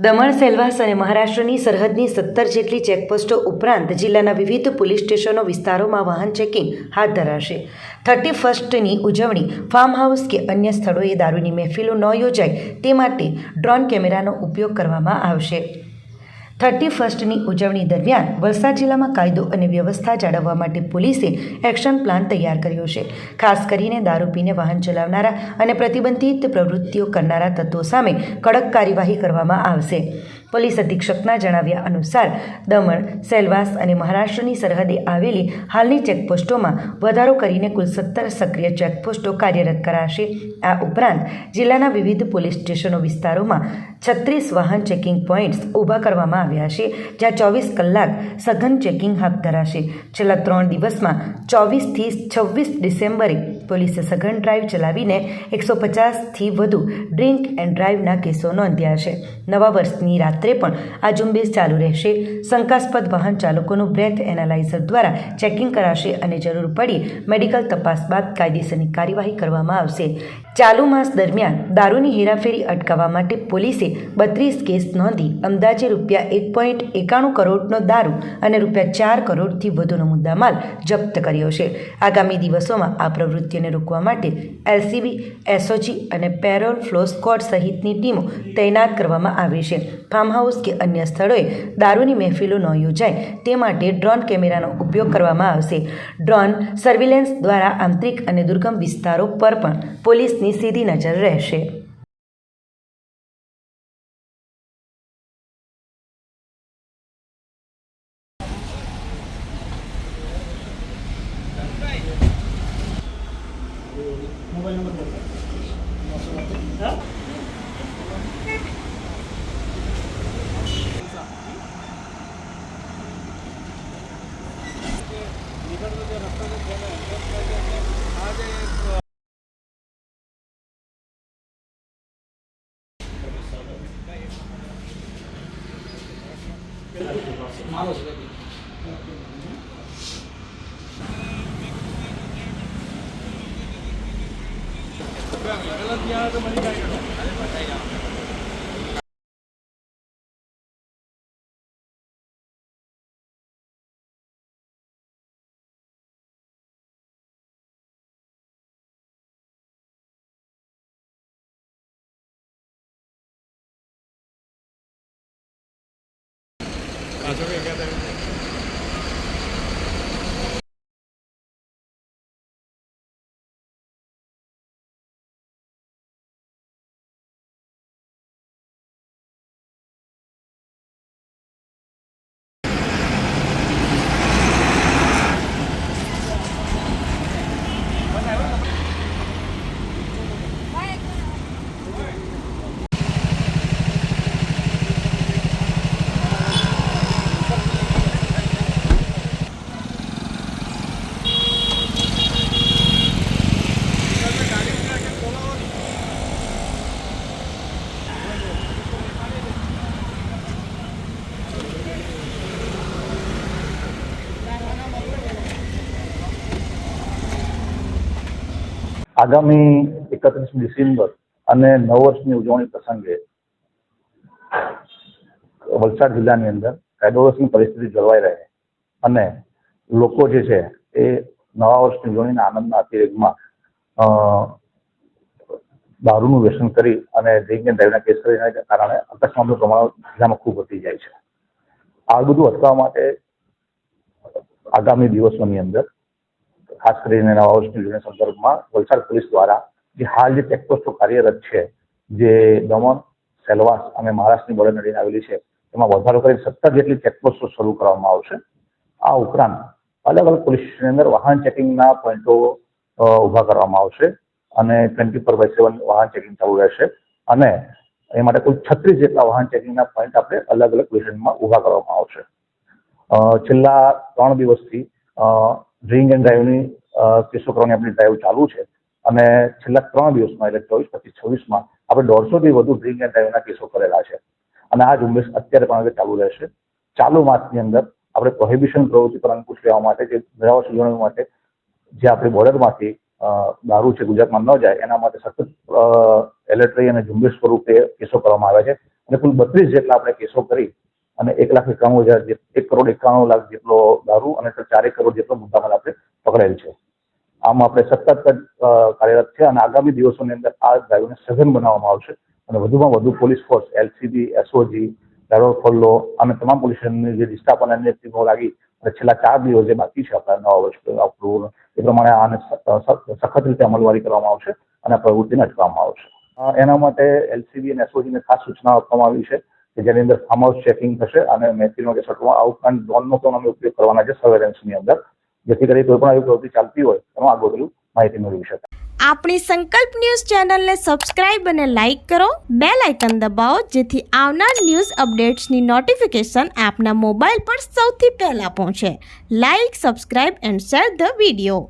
દમણ, સેલવાસ અને મહારાષ્ટ્રની સરહદની 17 જેટલી ચેકપોસ્ટો ઉપરાંત જિલ્લાના વિવિધ પોલીસ સ્ટેશનો વિસ્તારોમાં વાહન ચેકિંગ હાથ ધરાશે. 31મી ઉજવણી ફાર્મ હાઉસ કે અન્ય સ્થળોએ દારૂની મહેફિલો ન યોજાય તે માટે ડ્રોન કેમેરાનો ઉપયોગ કરવામાં આવશે. 31મી ઉજવણી દરમિયાન વલસાડ જિલ્લામાં કાયદો અને વ્યવસ્થા જાળવવા માટે પોલીસે એક્શન પ્લાન તૈયાર કર્યો છે. ખાસ કરીને દારૂ પીને વાહન ચલાવનારા અને પ્રતિબંધિત પ્રવૃત્તિઓ કરનારા તત્વો સામે કડક કાર્યવાહી કરવામાં આવશે. પોલીસ અધિક્ષકના જણાવ્યા અનુસાર દમણ, સેલવાસ અને મહારાષ્ટ્રની સરહદે આવેલી હાલની ચેકપોસ્ટોમાં વધારો કરીને કુલ 17 સક્રિય ચેકપોસ્ટો કાર્યરત કરાશે. આ ઉપરાંત જિલ્લાના વિવિધ પોલીસ સ્ટેશનો વિસ્તારોમાં 36 વાહન ચેકિંગ પોઈન્ટ્સ ઊભા કરવામાં આવ્યા છે, જ્યાં 24 કલાક સઘન ચેકિંગ હાથ ધરાશે. છેલ્લા 3 દિવસમાં 24થી 26 ડિસેમ્બરે પોલીસે સઘન ડ્રાઈવ ચલાવીને 150થી વધુ ડ્રિંક એન્ડ ડ્રાઈવના કેસો નોંધ્યા છે. નવા વર્ષની રાત્રે પણ આ ઝુંબેશ ચાલુ રહેશે. શંકાસ્પદ વાહન ચાલકોનું બ્રેથ એનાલાઇઝર દ્વારા ચેકિંગ કરાશે અને જરૂર પડી મેડિકલ તપાસ બાદ કાયદેસરની કાર્યવાહી કરવામાં આવશે. ચાલુ માસ દરમિયાન દારૂની હેરાફેરી અટકાવવા માટે પોલીસે 32 કેસ નોંધી અંદાજે ₹1.91 કરોડનો દારૂ અને ₹4 કરોડથી વધુનો મુદ્દામાલ જપ્ત કર્યો છે. આગામી દિવસોમાં આ પ્રવૃત્તિઓને રોકવા માટે LCB, SOG અને પેરોલ ફ્લો સ્ક્વોડ સહિતની ટીમો તૈનાત કરવામાં આવી છે. ફાર્મ હાઉસ કે અન્ય સ્થળોએ દારૂની મહેફિલો ન યોજાય તે માટે ડ્રોન કેમેરાનો ઉપયોગ કરવામાં આવશે. ડ્રોન સર્વેલન્સ દ્વારા આંતરિક અને દુર્ગમ વિસ્તારો પર પણ પોલીસની સીધી નજર રહેશે. આગામી 31 ડિસેમ્બર અને નવ વર્ષની ઉજવણી પ્રસંગે વલસાડ જિલ્લાની અંદર કાયદો વ્યવસ્થાની પરિસ્થિતિ જળવાઈ રહે અને લોકો જે છે એ નવા વર્ષની ઉજવણીના આનંદના અતિરેકમાં દારૂનું વ્યસન કરી અને ડ્રિંક એન્ડ ડ્રાઈવના કેસ કરીને કારણે અકસ્માતનું પ્રમાણ જિલ્લામાં ખૂબ વધી જાય છે. આ બધું અટકાવવા માટે આગામી દિવસોની અંદર ખાસ કરીને નવા વર્ષની ઉજવણી સંદર્ભમાં વલસાડ પોલીસ દ્વારા જે હાલ જે ચેકપોસ્ટો કાર્યરત છે, જે દમણ, સેલવાસ અને મહારાષ્ટ્રની બોર્ડર નદીને આવેલી છે, એમાં વધારો કરી 17 જેટલી ચેકપોસ્ટો શરૂ કરવામાં આવશે. આ ઉપરાંત અલગ અલગ પોલીસ સ્ટેશનની અંદર વાહન ચેકિંગના પોઈન્ટો ઊભા કરવામાં આવશે અને 24/7 વાહન ચેકિંગ ચાલુ રહેશે અને એ માટે કુલ 36 જેટલા વાહન ચેકિંગના પોઈન્ટ આપણે અલગ અલગ પોલીસ સ્ટેશનમાં ઊભા કરવામાં આવશે. છેલ્લા 3 દિવસથી ડ્રિંક એન્ડ ડ્રાઈવની કેસો કરવાની આપણી ડ્રાઈવ ચાલુ છે અને છેલ્લા 3 દિવસમાં એટલે 24, 25, 26માં આપણે 150થી વધુ ડ્રિંક એન્ડ ડ્રાઈવના કેસો કરેલા છે અને આ ઝુંબેશ અત્યારે પણ ચાલુ રહેશે. ચાલુ માસની અંદર આપણે પ્રોહિબિશન પ્રવૃત્તિ પર અંકુશ લેવા માટે જે નવા વર્ષ ઉજવણી માટે જે આપણી બોર્ડરમાંથી દારૂ છે ગુજરાતમાં ન જાય એના માટે સતત એલર્ટ રહી અને ઝુંબેશ સ્વરૂપે કેસો કરવામાં આવ્યા છે. અને કુલ 32 જેટલા આપણે કેસો કરી અને 1,91,000 જેટલો દારૂ અને 4 કરોડ જેટલો મુદ્દામાલ આપણે પકડેલ છે. આમ આપણે સતત કાર્યરત છે અને આગામી દિવસોની અંદર આ ડ્રાઈવને સઘન બનાવવામાં આવશે અને વધુમાં વધુ police force, LCB, SOG, driver follow અને તમામ પોલીસ સ્ટેશનની જે ડિસ્ટાફ અને અન્ય ટીમો લાગી અને છેલ્લા 4 દિવસ જે બાકી છે આપણા નવા વર્ષ પૂરું એ પ્રમાણે આને સખત રીતે અમલવારી કરવામાં આવશે અને આ પ્રવૃત્તિને અટકાવવામાં આવશે. એના માટે એલસીબી અને એસઓજીને ખાસ સૂચનાઓ આપવામાં આવી છે કે જેની અંદર ફાર્મ હાઉસ ચેકિંગ થશે અને મહેફિલનો કેસોમાં આ ઉપરાંત ડ્રોનનો પણ અમે ઉપયોગ કરવાના છે સર્વેલન્સની અંદર, જેથી કરી કોઈ પણ આવી પ્રવૃત્તિ ચાલતી હોય એનું આગોતરું માહિતી મેળવી શકાય. આપણી સંકલ્પ ન્યૂઝ ચેનલને સબસ્ક્રાઇબ અને લાઇક કરો, બેલ આઇકન દબાવો જેથી આવનાર ન્યૂઝ અપડેટ્સની નોટિફિકેશન આપના મોબાઈલ પર સૌથી પહેલા પહોંચે. Like, subscribe and share the video.